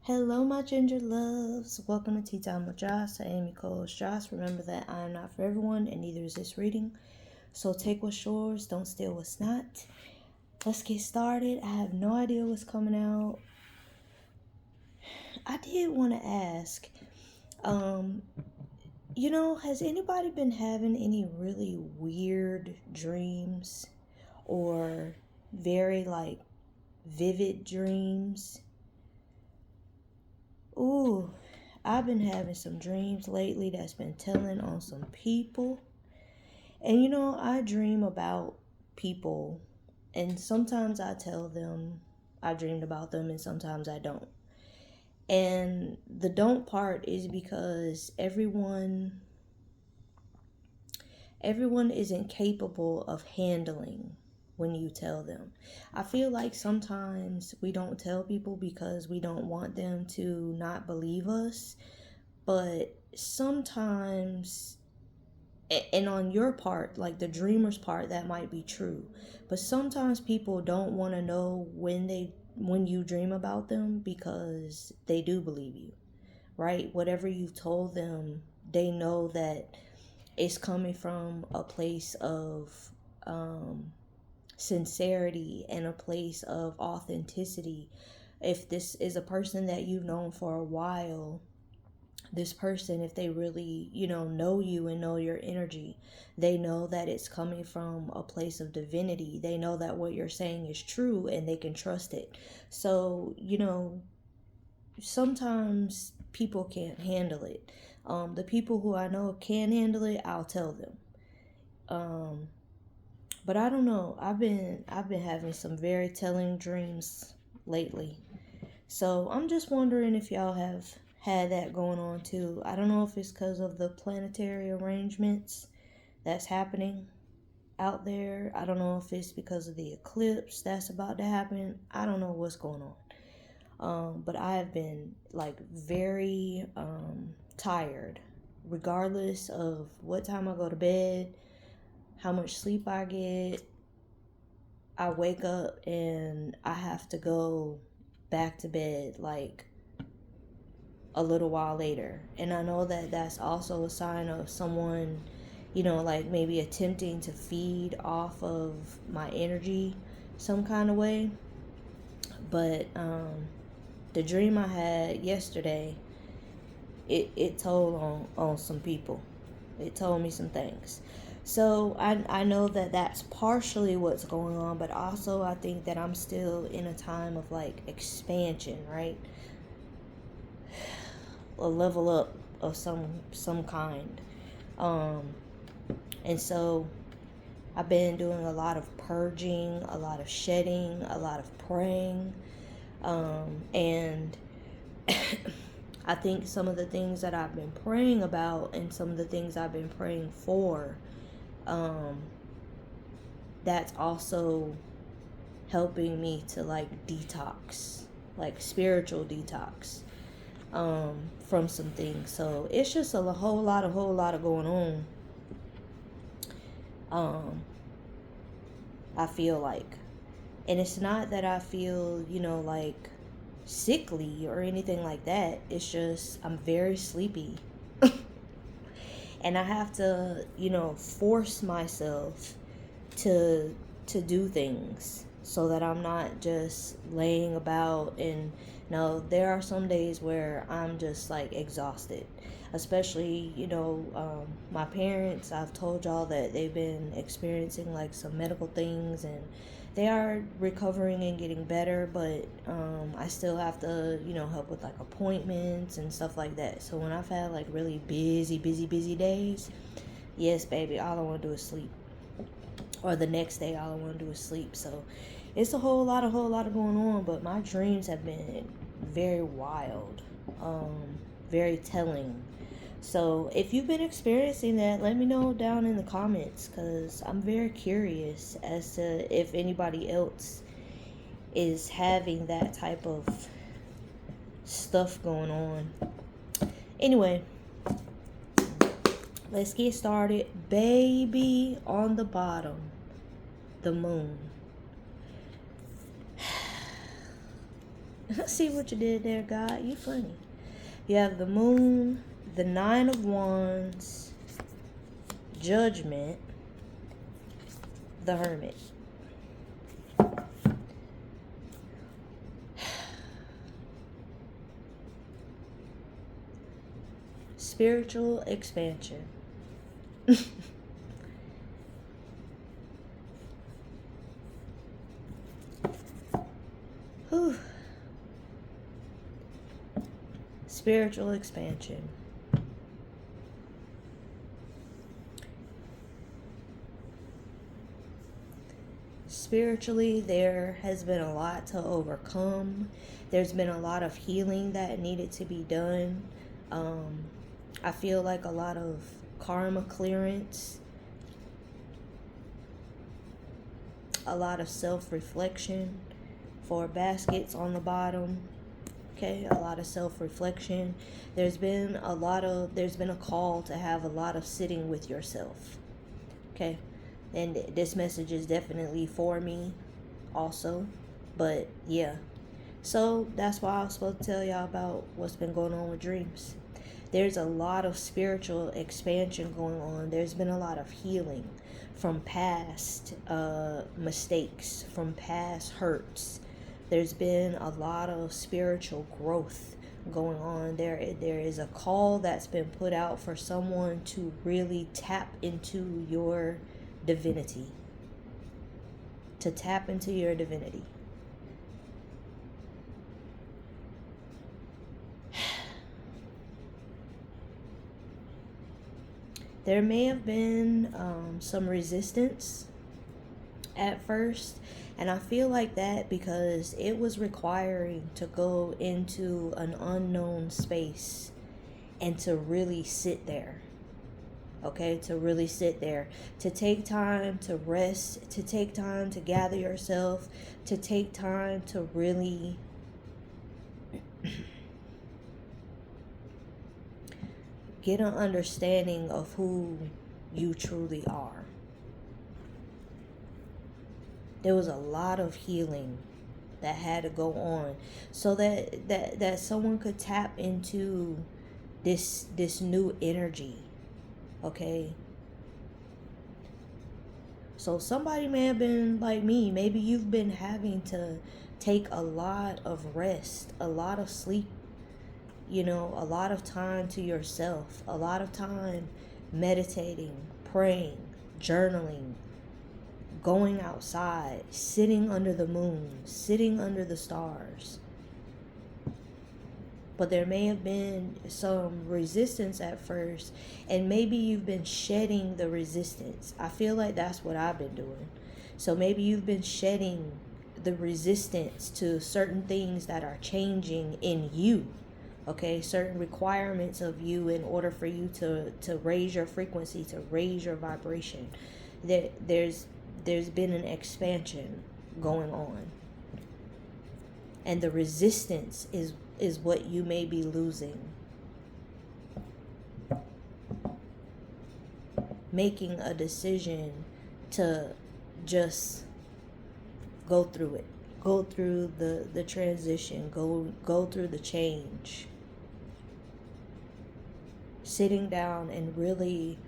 Hello, my ginger loves. Welcome to Tea Time with Joce. I am your co-host, Joce. Remember that I am not for everyone, and neither is this reading. So take what's yours, don't steal what's not. Let's get started. I have no idea what's coming out. I did want to ask, has anybody been having any really weird dreams or very vivid dreams? Ooh, I've been having some dreams lately that's been telling on some people. And I dream about people, and sometimes I tell them I dreamed about them, and sometimes I don't. And the don't part is because everyone isn't capable of handling when you tell them. I feel like sometimes we don't tell people because we don't want them to not believe us, but sometimes, and on your part, like the dreamer's part, that might be true, but sometimes people don't want to know when you dream about them because they do believe you, right? Whatever you've told them, they know that it's coming from a place of sincerity and a place of authenticity. If this is a person that you've known for a while, this person, if they really, know you and know your energy, they know that it's coming from a place of divinity. They know that what you're saying is true and they can trust it. So, sometimes people can't handle it. The people who I know can handle it, I'll tell them. But I don't know. I've been having some very telling dreams lately. So I'm just wondering if y'all have had that going on too. I don't know if it's because of the planetary arrangements that's happening out there. I don't know if it's because of the eclipse that's about to happen. I don't know what's going on. But I have been very tired, regardless of what time I go to bed, how much sleep I get. I wake up and I have to go back to bed a little while later. And I know that that's also a sign of someone, maybe attempting to feed off of my energy some kind of way. But the dream I had yesterday, it told on some people. It told me some things. So I know that that's partially what's going on, but also I think that I'm still in a time of expansion, right? A level up of some kind. And so I've been doing a lot of purging, a lot of shedding, a lot of praying. And I think some of the things that I've been praying about and some of the things I've been praying for, that's also helping me to detox, spiritual detox, from some things. So it's just a whole lot of going on. I feel like, and it's not that I feel, sickly or anything like that. It's just I'm very sleepy. And I have to, force myself to do things so that I'm not just laying about. And there are some days where I'm just exhausted, especially my parents. I've told y'all that they've been experiencing some medical things, and they are recovering and getting better, but I still have to help with appointments and stuff like that. So when I've had really busy days, yes baby, all I want to do is sleep. Or the next day, all I want to do is sleep. So it's a whole lot of going on. But my dreams have been very wild, very telling. So if you've been experiencing that, let me know down in the comments, because I'm very curious as to if anybody else is having that type of stuff going on. Anyway, let's get started. Baby on the bottom, the moon. See what you did there, God? You funny. You have the Moon, the Nine of Wands, Judgment, the Hermit. Spiritual expansion. Whew. Spiritual expansion. Spiritually, there has been a lot to overcome. There's been a lot of healing that needed to be done. I feel like a lot of karma clearance, a lot of self-reflection for baskets on the bottom. Okay, a lot of self-reflection. There's been a call to have a lot of sitting with yourself. Okay, and this message is definitely for me also, but yeah. So that's why I was supposed to tell y'all about what's been going on with dreams. There's a lot of spiritual expansion going on. There's been a lot of healing from past mistakes, from past hurts. There's been a lot of spiritual growth going on. There is a call that's been put out for someone to really tap into your divinity. To tap into your divinity. There may have been some resistance at first, and I feel like that because it was requiring to go into an unknown space and to really sit there. Okay, to really sit there, to take time to rest, to take time to gather yourself, to take time to really get an understanding of who you truly are. There was a lot of healing that had to go on so that someone could tap into this new energy. Okay, so somebody may have been like me. Maybe you've been having to take a lot of rest, a lot of sleep, a lot of time to yourself, a lot of time meditating, praying, journaling, going outside, sitting under the moon, sitting under the stars. But there may have been some resistance at first, and maybe you've been shedding the resistance. I feel like that's what I've been doing. So maybe you've been shedding the resistance to certain things that are changing in you. Okay, certain requirements of you in order for you to raise your frequency, to raise your vibration. There's been an expansion going on. And the resistance is what you may be losing. Making a decision to just go through it. Go through the transition. Go through the change. Sitting down and really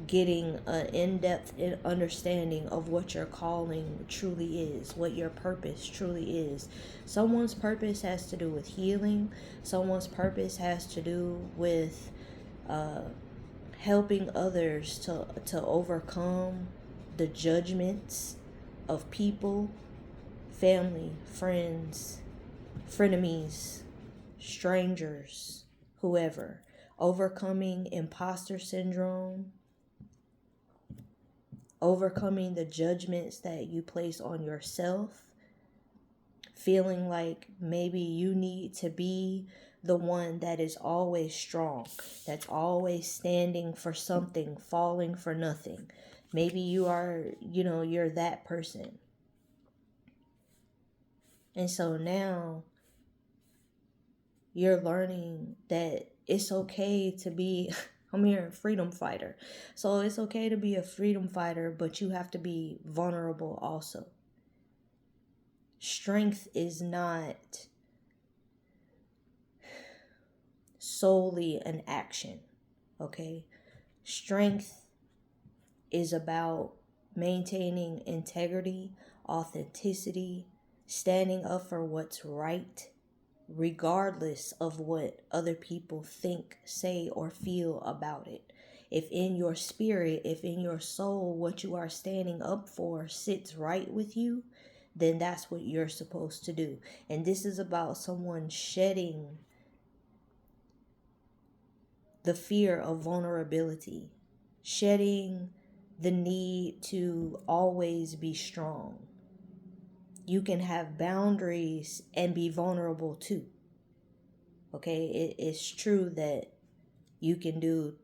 getting an in-depth understanding of what your calling truly is, what your purpose truly is. Someone's purpose has to do with healing. Someone's purpose has to do with helping others to overcome the judgments of people, family, friends, frenemies, strangers, whoever. Overcoming imposter syndrome, overcoming the judgments that you place on yourself, feeling like maybe you need to be the one that is always strong, that's always standing for something, falling for nothing. Maybe you are, you're that person. And so now you're learning that it's okay to be I'm here a freedom fighter. So it's okay to be a freedom fighter, but you have to be vulnerable also. strength is not solely an action, okay? Strength is about maintaining integrity, authenticity, standing up for what's right, regardless of what other people think, say, or feel about it. If in your spirit, if in your soul, what you are standing up for sits right with you, then that's what you're supposed to do. And this is about someone shedding the fear of vulnerability, shedding the need to always be strong. You can have boundaries and be vulnerable too. Okay, it's true that you can do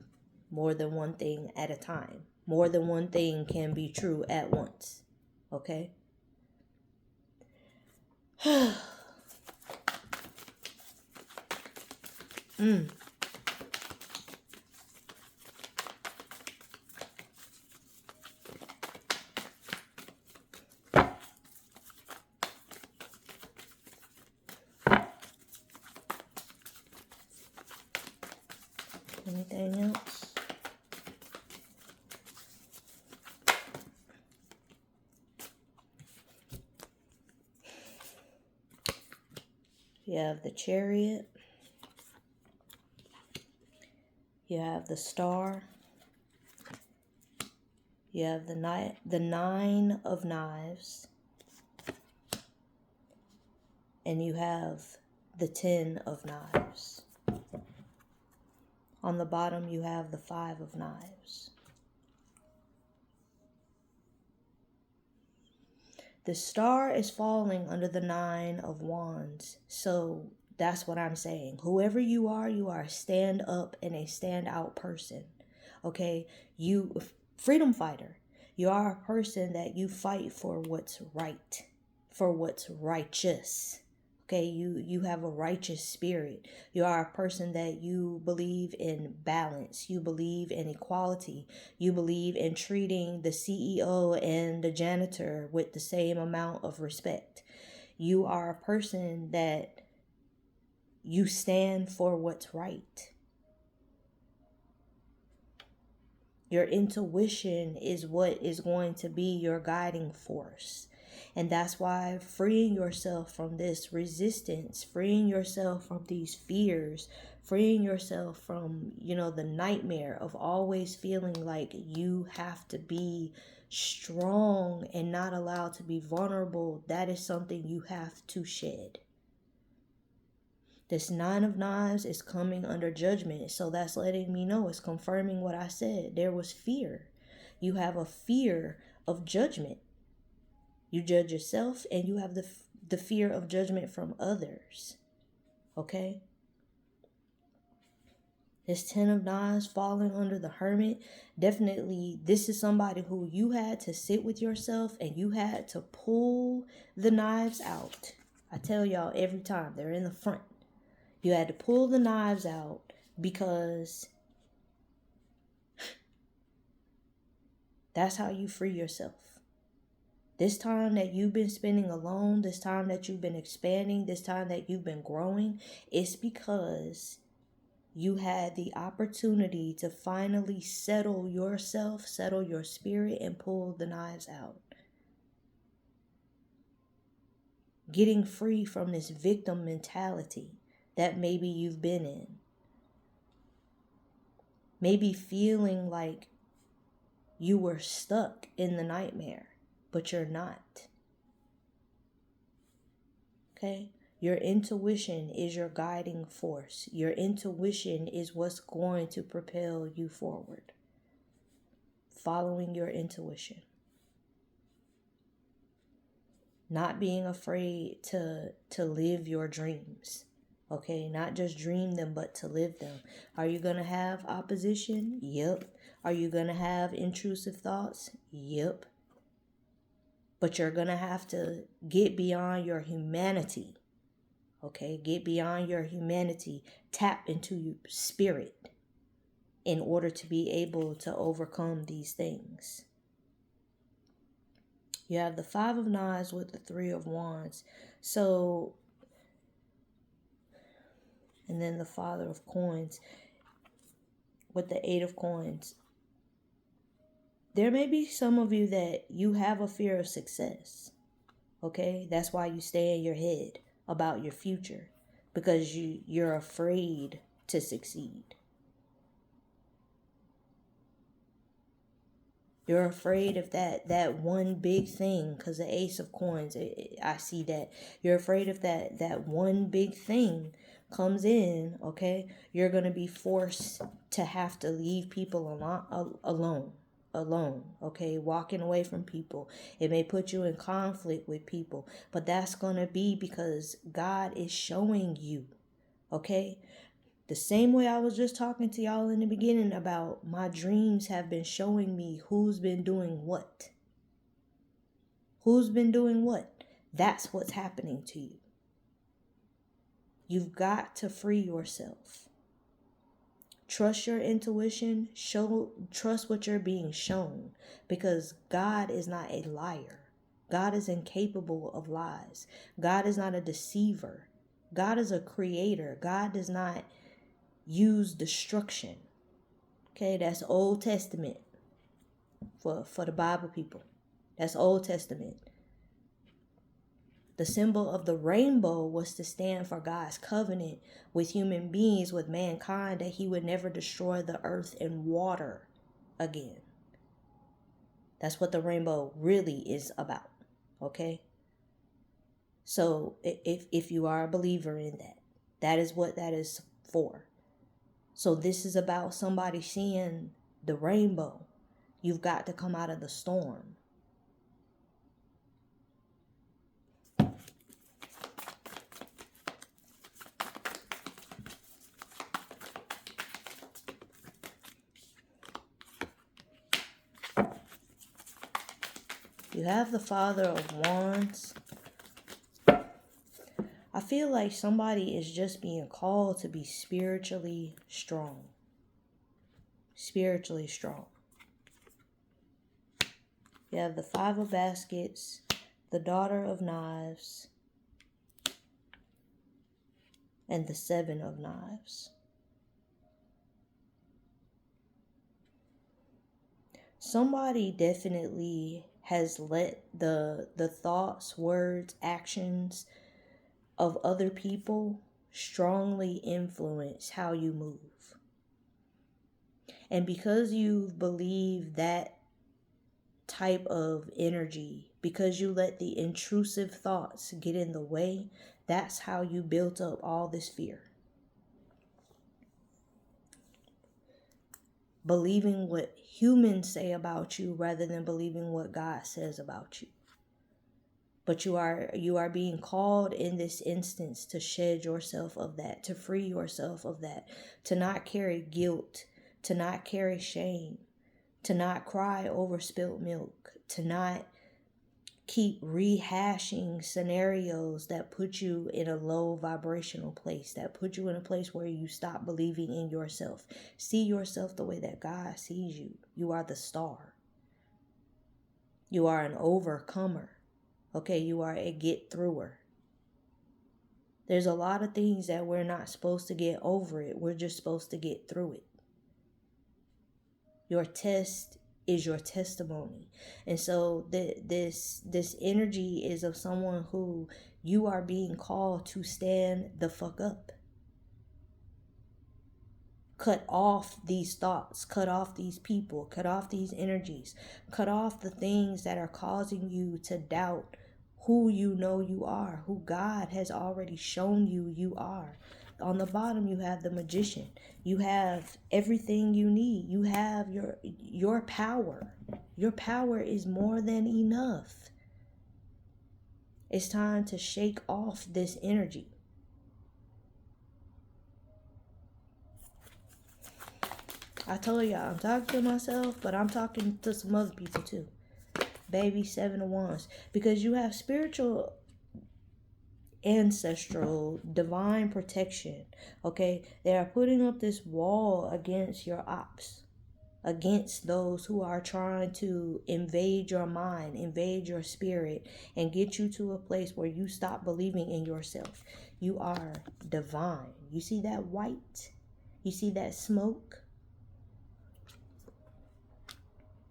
more than one thing at a time. More than one thing can be true at once. Okay? Anything else? You have the Chariot. You have the Star. You have the Nine of Knives. And you have the 10 of Knives. On the bottom, you have the 5 of Knives. The Star is falling under the 9 of Wands. So that's what I'm saying. Whoever you are a stand up and a stand out person. Okay? You, freedom fighter. You are a person that you fight for what's right, for what's righteous. Okay, you have a righteous spirit. You are a person that you believe in balance. You believe in equality. You believe in treating the CEO and the janitor with the same amount of respect. You are a person that you stand for what's right. Your intuition is what is going to be your guiding force. And that's why freeing yourself from this resistance, freeing yourself from these fears, freeing yourself from, the nightmare of always feeling like you have to be strong and not allowed to be vulnerable, that is something you have to shed. This 9 of Knives is coming under judgment. So that's letting me know, it's confirming what I said. There was fear. You have a fear of judgment. You judge yourself and you have the fear of judgment from others. Okay? This 10 of Knives falling under the Hermit. Definitely, this is somebody who you had to sit with yourself and you had to pull the knives out. I tell y'all every time, they're in the front. You had to pull the knives out because that's how you free yourself. This time that you've been spending alone, this time that you've been expanding, this time that you've been growing, it's because you had the opportunity to finally settle yourself, settle your spirit, and pull the knives out. Getting free from this victim mentality that maybe you've been in. Maybe feeling like you were stuck in the nightmare, but you're not. Okay? Your intuition is your guiding force. Your intuition is what's going to propel you forward. Following your intuition. Not being afraid to live your dreams. Okay, not just dream them, but to live them. Are you going to have opposition? Yep. Are you going to have intrusive thoughts? Yep. But you're going to have to get beyond your humanity. Okay, get beyond your humanity. Tap into your spirit in order to be able to overcome these things. You have the Five of Knives with the Three of Wands. So, and then the Father of Coins with the Eight of Coins. There may be some of you that you have a fear of success. Okay? That's why you stay in your head about your future. Because you're afraid to succeed. You're afraid of that one big thing, because the Ace of Coins, I see that. You're afraid of that one big thing comes in, okay? You're going to be forced to have to leave people alone, okay? Walking away from people. It may put you in conflict with people, but that's going to be because God is showing you, okay? The same way I was just talking to y'all in the beginning about my dreams have been showing me who's been doing what. Who's been doing what? That's what's happening to you. You've got to free yourself. Trust your intuition. Trust what you're being shown, because God is not a liar. God is incapable of lies. God is not a deceiver. God is a creator. God does not use destruction. Okay, that's Old Testament for the Bible people. That's Old Testament. The symbol of the rainbow was to stand for God's covenant with human beings, with mankind, that he would never destroy the earth and water again. That's what the rainbow really is about. Okay? So if you are a believer in that, that is what that is for. So this is about somebody seeing the rainbow. You've got to come out of the storm. You have the Father of Wands. I feel like somebody is just being called to be spiritually strong. Spiritually strong. You have the Five of Baskets, the Daughter of Knives, and the Seven of Knives. Somebody definitely has let the thoughts, words, actions of other people strongly influence how you move. And because you believe that type of energy, because you let the intrusive thoughts get in the way, that's how you built up all this fear. Believing what humans say about you rather than believing what God says about you. But you are being called in this instance to shed yourself of that, to free yourself of that, to not carry guilt, to not carry shame, to not cry over spilt milk, to not keep rehashing scenarios that put you in a low vibrational place, that put you in a place where you stop believing in yourself. See yourself the way that God sees you. You are the star. You are an overcomer. Okay, you are a get-througher. There's a lot of things that we're not supposed to get over it. We're just supposed to get through it. Your test is your testimony. And so this energy is of someone who you are being called to stand the fuck up. Cut off these thoughts, cut off these people, cut off these energies, cut off the things that are causing you to doubt who you know you are, who God has already shown you you are. On the bottom, you have the Magician. You have everything you need. You have your power. Your power is more than enough. It's time to shake off this energy. I told y'all, I'm talking to myself, but I'm talking to some other people too. Baby, Seven of Wands. Because you have spiritual, ancestral, divine protection. Okay? They are putting up this wall against your ops. against those who are trying to invade your mind, invade your spirit, and get you to a place where you stop believing in yourself. You are divine. You see that white? You see that smoke?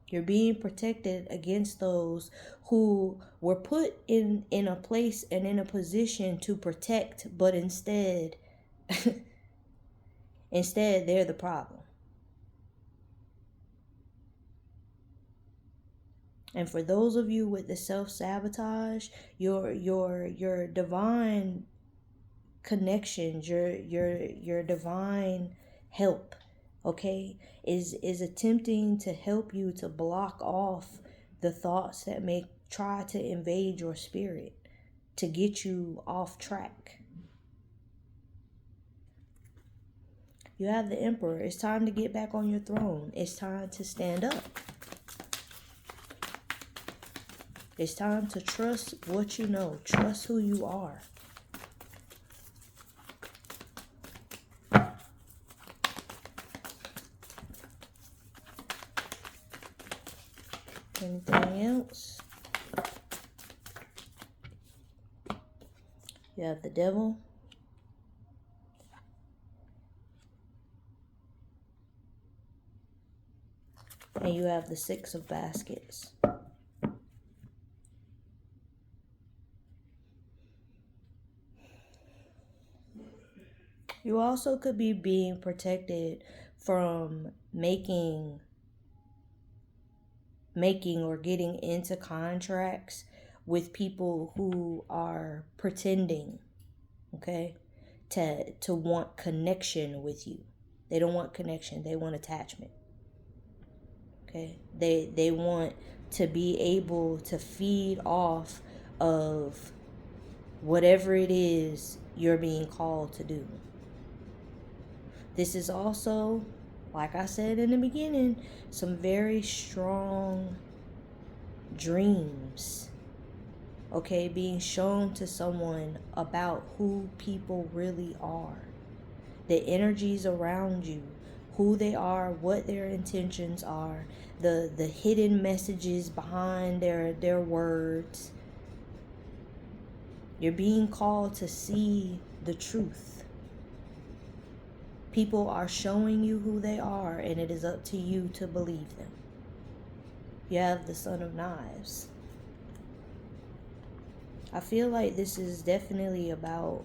You're being protected against those who were put in a place and in a position to protect, but instead they're the problem. And for those of you with the self-sabotage, your divine connections, your divine help, okay, is attempting to help you to block off the thoughts that may try to invade your spirit, to get you off track. You have the Emperor. It's time to get back on your throne. It's time to stand up. It's time to trust what you know. Trust who you are. Anything else? You have the Devil. And you have the Six of Baskets. You also could be being protected from making or getting into contracts with people who are pretending, okay, to want connection with you. They don't want connection. They want attachment. Okay? They want to be able to feed off of whatever it is you're being called to do. This is also, like I said in the beginning, some very strong dreams, okay, being shown to someone about who people really are, the energies around you, who they are, what their intentions are, the hidden messages behind their words. You're being called to see the truth. People are showing you who they are, and it is up to you to believe them. You have the Son of Knives. I feel like this is definitely about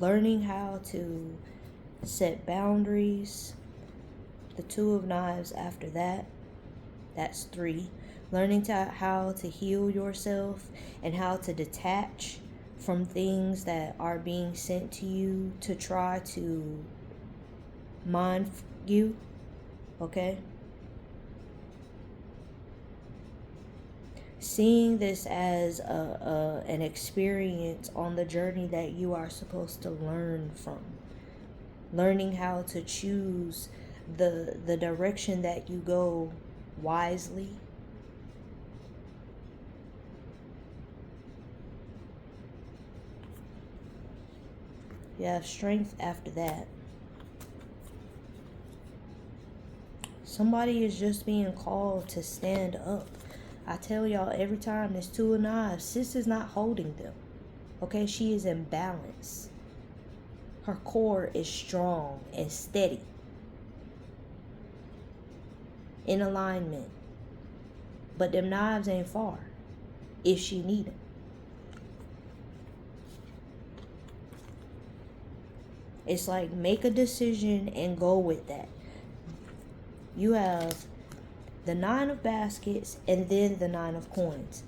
learning how to set boundaries. The Two of Knives after that, that's 3. Learning how to heal yourself and how to detach from things that are being sent to you to try to mind you, okay? Seeing this as an experience on the journey that you are supposed to learn from. Learning how to choose the direction that you go wisely. You have Strength after that. Somebody is just being called to stand up. I tell y'all every time this Two of Knives, sis is not holding them. Okay, she is in balance. Her core is strong and steady. In alignment. But them knives ain't far if she need them. It's like, make a decision and go with that. You have the 9 of Baskets and then the 9 of Coins.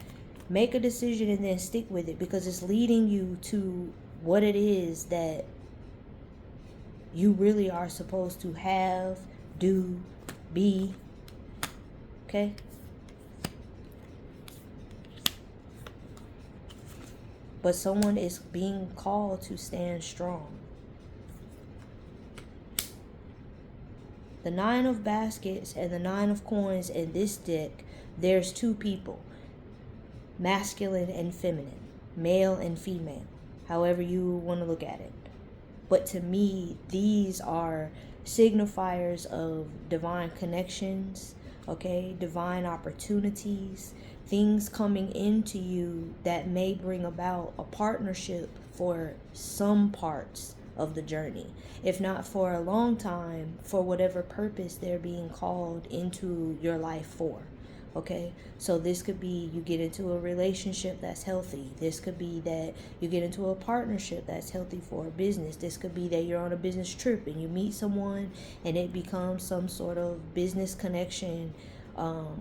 Make a decision and then stick with it, because it's leading you to what it is that you really are supposed to have, do, be. Okay? But someone is being called to stand strong. The 9 of Baskets and the 9 of Coins in this deck, there's 2 people. Masculine and feminine. Male and female. However you want to look at it. But to me, these are signifiers of divine connections, okay, divine opportunities, things coming into you that may bring about a partnership for some parts of the journey. If not for a long time, for whatever purpose they're being called into your life for. Okay, so this could be you get into a relationship that's healthy. This could be that you get into a partnership that's healthy for a business. This could be that you're on a business trip and you meet someone and it becomes some sort of business connection,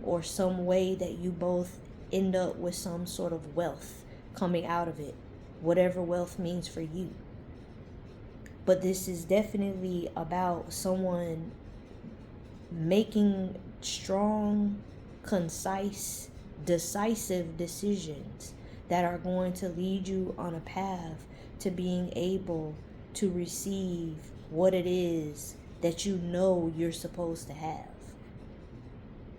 or some way that you both end up with some sort of wealth coming out of it, whatever wealth means for you. But this is definitely about someone making strong, concise, decisive decisions that are going to lead you on a path to being able to receive what it is that you know you're supposed to have.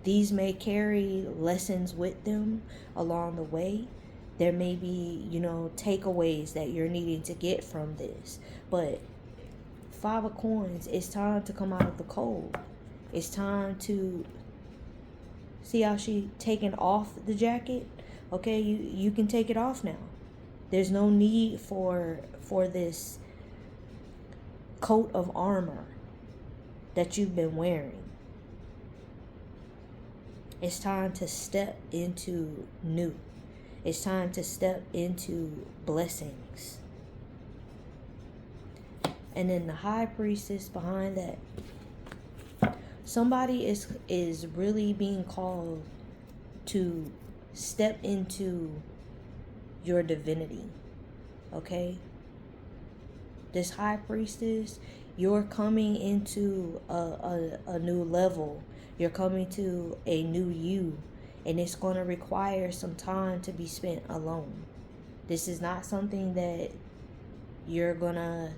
These may carry lessons with them along the way. There may be, takeaways that you're needing to get from this. But Five of Coins, it's time to come out of the cold. It's time to see how she taking off the jacket. Okay, you can take it off now. There's no need for this coat of armor that you've been wearing. It's time to step into new. It's time to step into blessings. And then the High Priestess behind that. Somebody is really being called to step into your divinity. Okay? This High Priestess, you're coming into a new level. You're coming to a new you. And it's going to require some time to be spent alone. This is not something that you're going to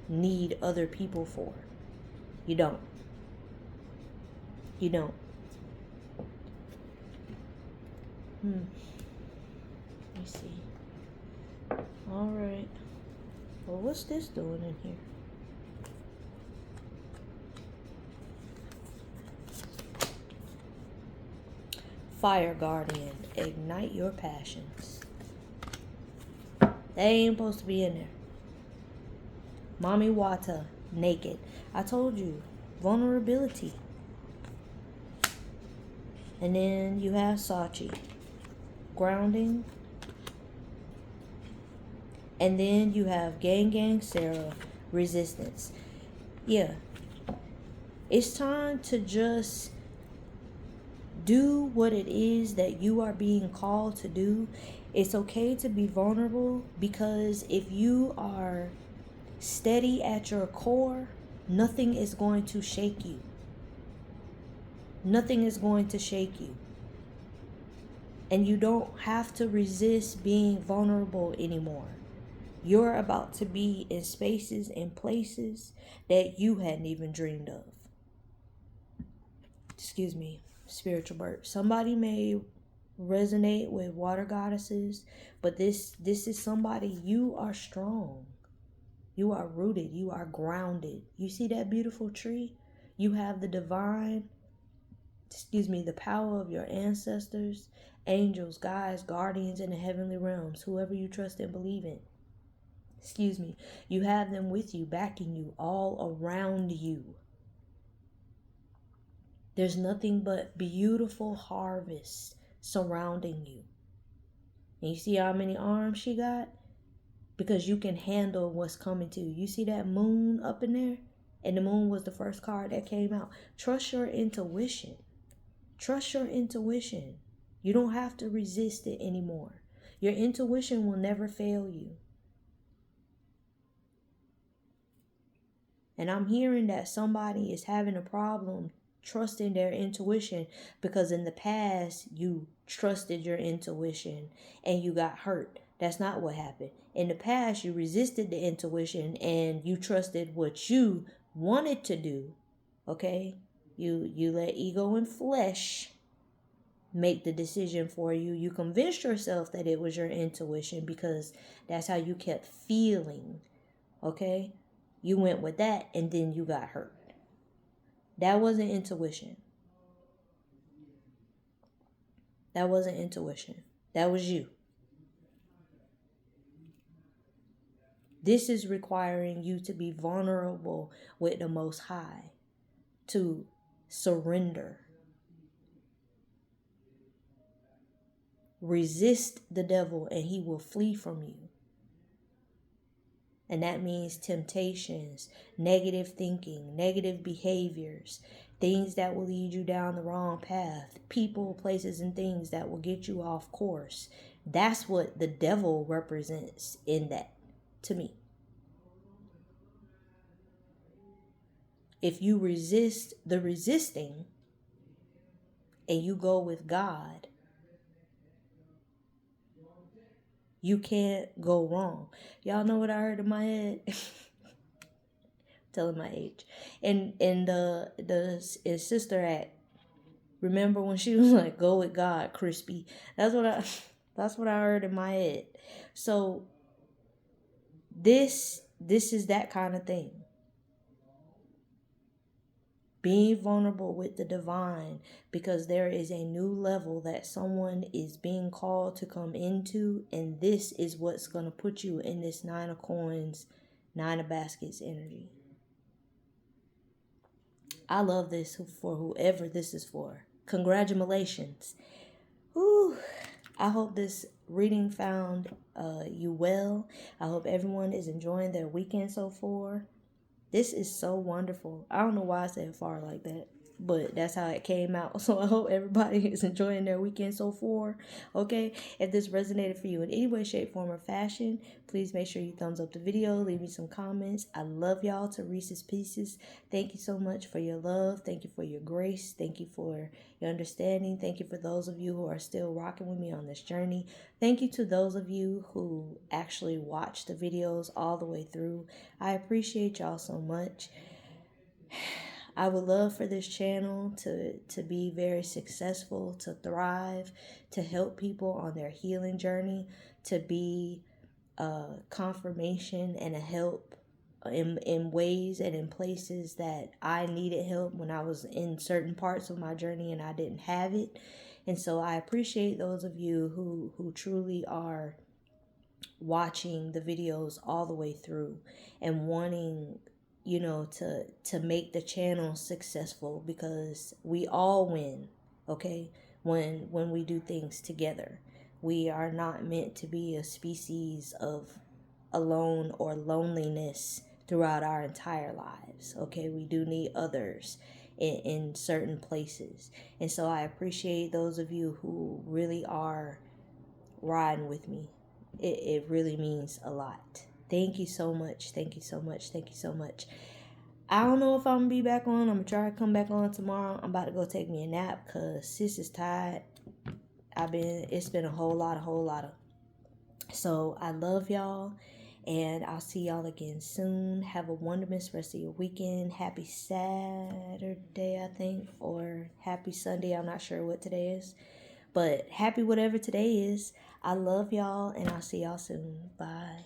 need other people for. You don't. You don't. Let me see. All right. Well, what's this doing in here? Fire Guardian, ignite your passions. They ain't supposed to be in there. Mommy Wata, naked. I told you, vulnerability. And then you have Sachi, grounding. And then you have Gang Sarah, resistance. Yeah. It's time to just do what it is that you are being called to do. It's okay to be vulnerable, because if you are steady at your core, nothing is going to shake you. Nothing is going to shake you. And you don't have to resist being vulnerable anymore. You're about to be in spaces and places that you hadn't even dreamed of. Excuse me, spiritual burp. Somebody may resonate with water goddesses, but this is somebody, you are strong. You are rooted. You are grounded. You see that beautiful tree? You have the the power of your ancestors, angels, guides, guardians in the heavenly realms, whoever you trust and believe in. You have them with you, backing you, all around you. There's nothing but beautiful harvest surrounding you. And you see how many arms she got? Because you can handle what's coming to you. You see that moon up in there? And the moon was the first card that came out. Trust your intuition. Trust your intuition. You don't have to resist it anymore. Your intuition will never fail you. And I'm hearing that somebody is having a problem trusting their intuition because in the past you trusted your intuition and you got hurt. That's not what happened. In the past, you resisted the intuition and you trusted what you wanted to do. Okay? You let ego and flesh make the decision for you. You convinced yourself that it was your intuition because that's how you kept feeling. Okay? You went with that and then you got hurt. That wasn't intuition. That wasn't intuition. That was you. This is requiring you to be vulnerable with the Most High, to surrender. Resist the devil and he will flee from you. And that means temptations, negative thinking, negative behaviors, things that will lead you down the wrong path, people, places, and things that will get you off course. That's what the devil represents in that, to me. If you resist the resisting and you go with God, you can't go wrong. Y'all know what I heard in my head? Telling my age. And the Sister Act. Remember when she was like, "Go with God, crispy." That's what I heard in my head. So this is that kind of thing. Being vulnerable with the divine, because there is a new level that someone is being called to come into, and this is what's going to put you in this 9 of coins, 9 of baskets energy. I love this for whoever this is for. Congratulations. Whew. I hope this reading found you well. I hope everyone is enjoying their weekend so far. This is so wonderful. I don't know why I said far like that, but that's how it came out. So I hope everybody is enjoying their weekend so far. Okay, if this resonated for you in any way, shape, form, or fashion, please make sure you thumbs up the video. Leave me some comments. I love y'all to Reese's Pieces. Thank you so much for your love. Thank you for your grace. Thank you for your understanding. Thank you for those of you who are still rocking with me on this journey. Thank you to those of you who actually watch the videos all the way through. I appreciate y'all so much. I would love for this channel to be very successful, to thrive, to help people on their healing journey, to be a confirmation and a help in ways and in places that I needed help when I was in certain parts of my journey and I didn't have it. And so I appreciate those of you who truly are watching the videos all the way through and wanting, you know, to make the channel successful, because we all win, okay, when we do things together. We are not meant to be a species of alone or loneliness throughout our entire lives, okay? We do need others in certain places. And so I appreciate those of you who really are riding with me. It really means a lot. Thank you so much. Thank you so much. Thank you so much. I don't know if I'm going to be back on. I'm going to try to come back on tomorrow. I'm about to go take me a nap because sis is tired. It's been a whole lot of. So I love y'all. And I'll see y'all again soon. Have a wonderful rest of your weekend. Happy Saturday, I think. Or happy Sunday. I'm not sure what today is. But happy whatever today is. I love y'all, and I'll see y'all soon. Bye.